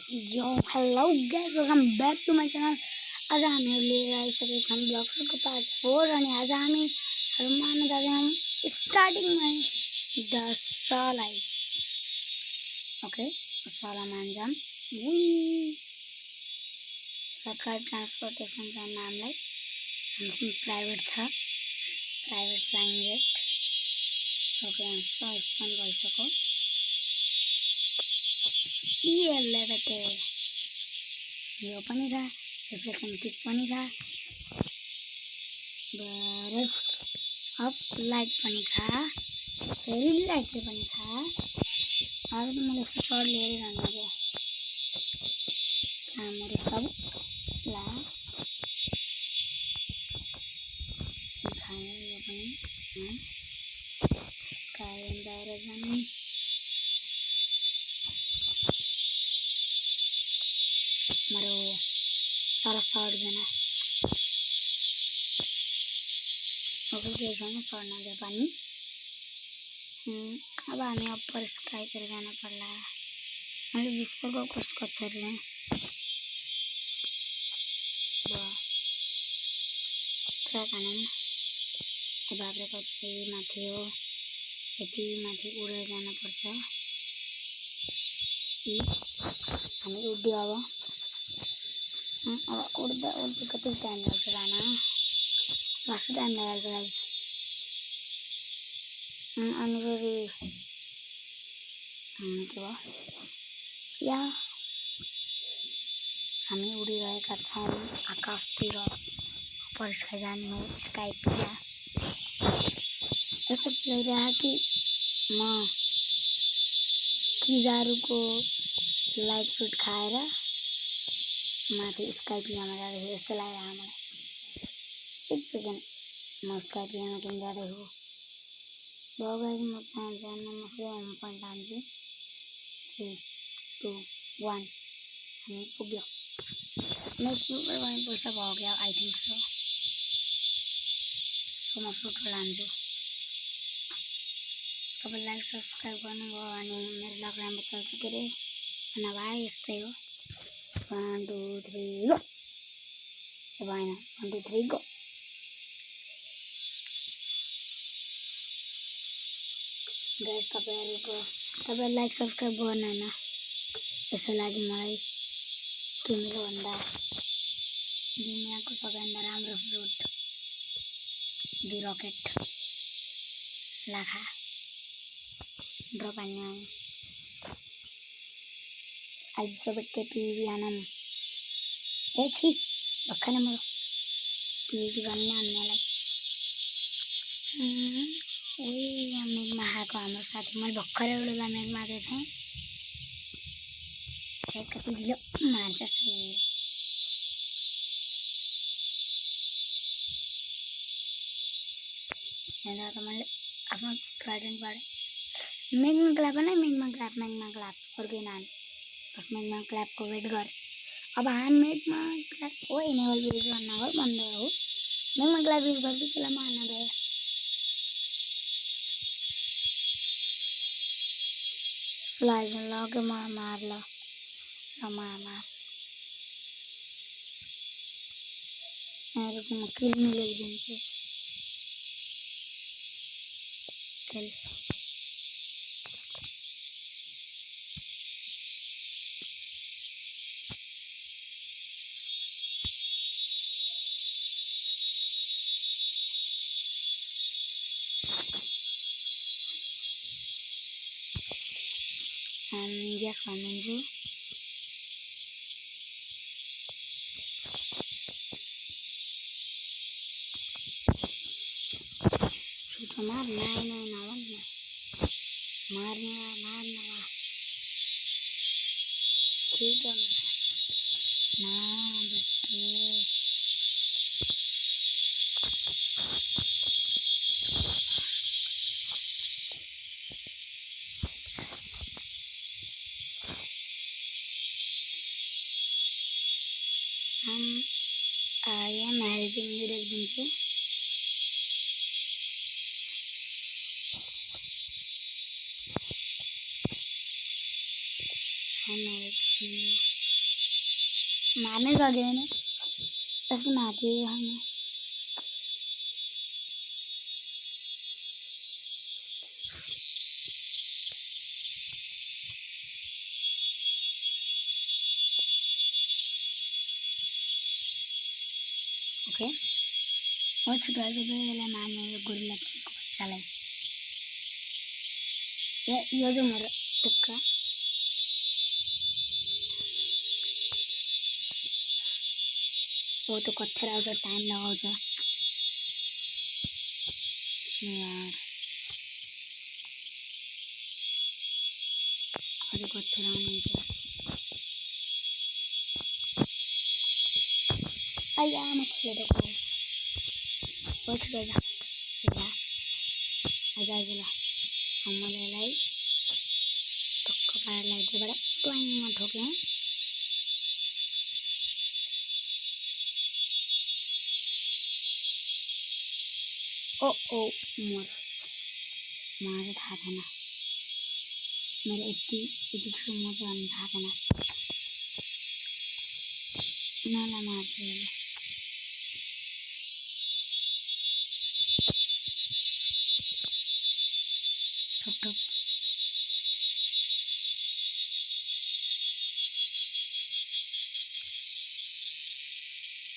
Yo, hello guys, welcome back to my channel. आज हामीहरु लिएर आइसकेका छौं ब्लग्सको पार्ट 4 अनि आज हामीहरु मान्न जाँदैछौं स्टार्टिङमा दशलाई। ओके, दशला मान्छौं। सरकारी ट्रान्सपोर्टेसनको नामलाई हामी प्राइभेट छ, प्राइभेट फ्लाइङ जेट। ओके, यस्तो स्पन भइसक्यो। यसले बेटे यो पनि छ, रिफ्लेक्सन किट पनि छ, ब्यारेज अफ लाइट पनि छ, फेरि लाइट पनि छ। अब मैले यसको सर्ट लिएर जान्छु के कामहरु सब ला खाए यो पनि काइन बाहिर जाने मरो सारा सर्ट देना। ओके जैसा सर्ट दे पानी। अब हमें ऊपर स्काई कर जाना पड़ला। हमें विस्पर को कष्ट कर रहे हैं। ट्रैक आने में अब आप लोग को ये माथे हो इतनी माथे उड़े जाना पड़ता। ये हमें उड़ दिया हुआ। अब उड़ते कितने टाइम लगेगा ना? मस्त टाइम लगेगा। अनिवार्य क्या या हमें उड़ी रहेका छौं आकाशतिर ऊपर स्काई जाने हो स्काई पिया जस्तो लगिरहेको कि म किजारुको लाइट फ्रुट खाएर माथि स्काई पियामा जाँदैछु जस्तो लागिरहेको मलाई। एक सेकेन्ड म स्काई पियामा किन जाँदैछु? गाइस म त्यहाँ जान मसले होम पोइन्ट हान्छु। 3 2 1 हामी पुग्यो। म सुपर पनि पैसा भयो क्या आई थिंक सो म फ्रुट लान्छु। तपाईं लाइक सब्स्क्राइब गर्नुभयो भने मेरो ब्लग राम्रो चल्छ के रे नभए यस्तै हो। 1 2 3 गो भएन 1 2 3 गो। गाइस तपाईं लाइक सब्स्क्राइब गर्नुहुन्न त्यसको लागि मलाई के मिल्यो भन्दा दुनियाँको सबैभन्दा राम्रो फ्रुट दि रकेट लाखा ड्रप हान्ने आइज बेटे पिबिआनम ए छी भक्खरै मरो पिबी भन्ने अन्नेलाई मेघमा आएको हाम्रो साथी मैले भर्खरै एउटा मेघमा आएको थिएँ। कति ढिलो मान्छ जस्तो यहाँ त मैले आफ्नो ट्राइडेन्टबाट मेघमा क्ल्याप नै मेघमा क्ल्याप अर्कै नाम बस मेघमा क्ल्यापको वेट गर। अब हान मेघमा क्ल्याप हो इनेबल युज गर्न हो भन्दै हो मेघमा क्ल्याप युज गर्छु त्यसलाई मान्न दे लाइज लगे मार ल मार म किल मिलाइदिन्छु किल ग्यास भनिदिन्छु। छिटो मार नभन्न मार्ने छिटो I am helping you लेखिदिन्छु। I'm helping you मार्नै सकेन त्यसै माथि ओके हो छुट्याएको बेला मार्ने गोरिल्ला बच्चालाई यो जो मेरो टुक्का वो तो कत्थर आउँछ टाइम लगाउँछ यार अझै कत्थर आउनुहुन्छ आइया मछली डोको वो छुट्याउँछ आइज आइज ल हमलाई टक्क पारेर यहाँबाट ट्वाइङमा ठोकेँ ओ मलाई थाहा थिएन मेरो यति छिटो मजा आउनु थाहा थिएन यिनीहरूलाई मार्छु ठोक ठोक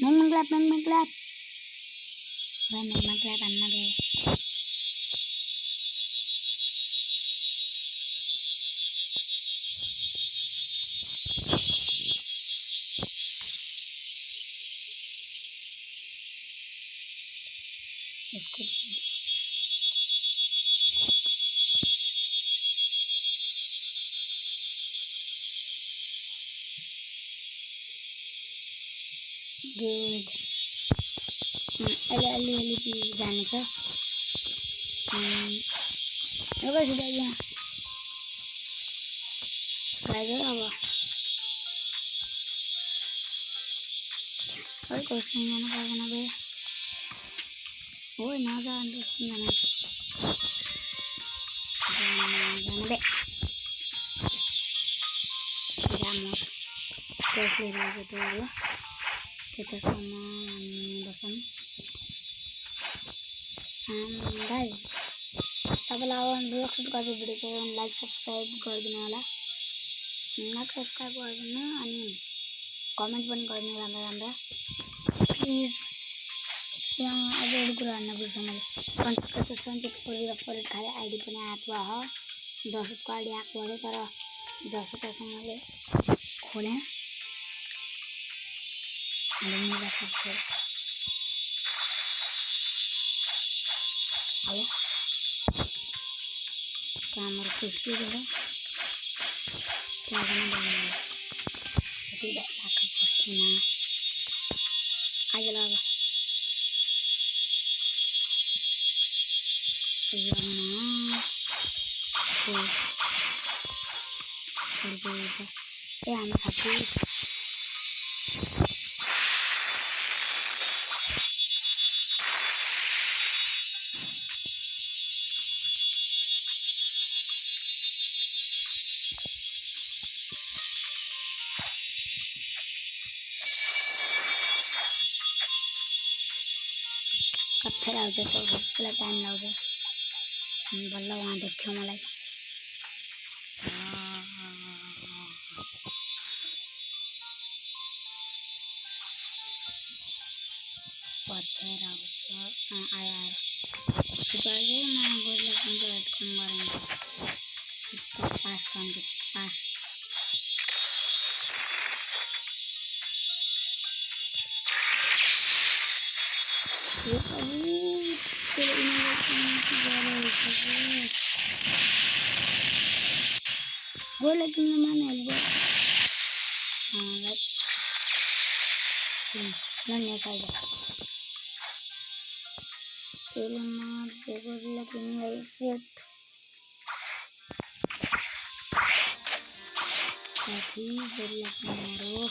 मैंग क्लैप भाई मैंग क्लैप अन्ना बे इसको गुड अलि जाने छ अब छुट्याइदिउँ गाइज अब अलिक खोज्नु जानु पर्दैन बे हो नजानु सुन्दैन जानु बे जाम त्यसले रहेछ त्यो अब त्यतासम्म बसौँ भाइ तपाईँलाई अब ब्लग सुट गर्दै भिडियो चाहिँ लाइक सब्सक्राइब गरिदिनु होला लाइक सब्सक्राइब गरिदिनु अनि कमेन्ट पनि गरिदिनु राम्रो राम्रो प्लिज यहाँ अब एउटा कुरा भन्न बिर्सेँ मैले सञ्चित परेर खाले आइडी पनि आएको हो 10 रुपको आइडी आएको अरे तर 10 रुपियाँसम्म मैले खोलेँ मेरा सबसे हेलो कैमरा खुशी है क्या करना है tidak akan pastinya aja lah jangan berbeda anak satu कत्थर आउँछ त उसलाई टाइम लाग्छ बल्ल वहाँ देख्यो मलाई कत्थर आउँछ आयो सुपारी म गोरले पनि हेडफोन गराउँछ छुट्टो पास गर्नु पास गोरले किन्न मानेहरुको लाइक नन्या साइड तेलमा गोरले किन्न सेट साथी गोरले किन्नरो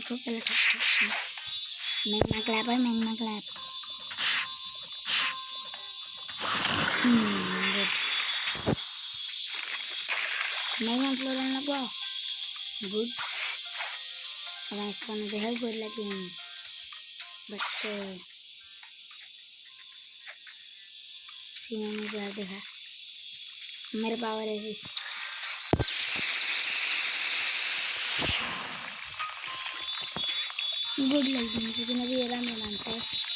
ठुक पहले ठुक मैंगमा क्लैप है मैंगमा क्लैप गुड मैंगमा फ्लोरन लगा गुड अब इसको मैं हेल्प कर लेती हूँ बट सीमा ने क्या देखा मेरे पावर है जी गुड लगी मुझे कि मैं भी आराम से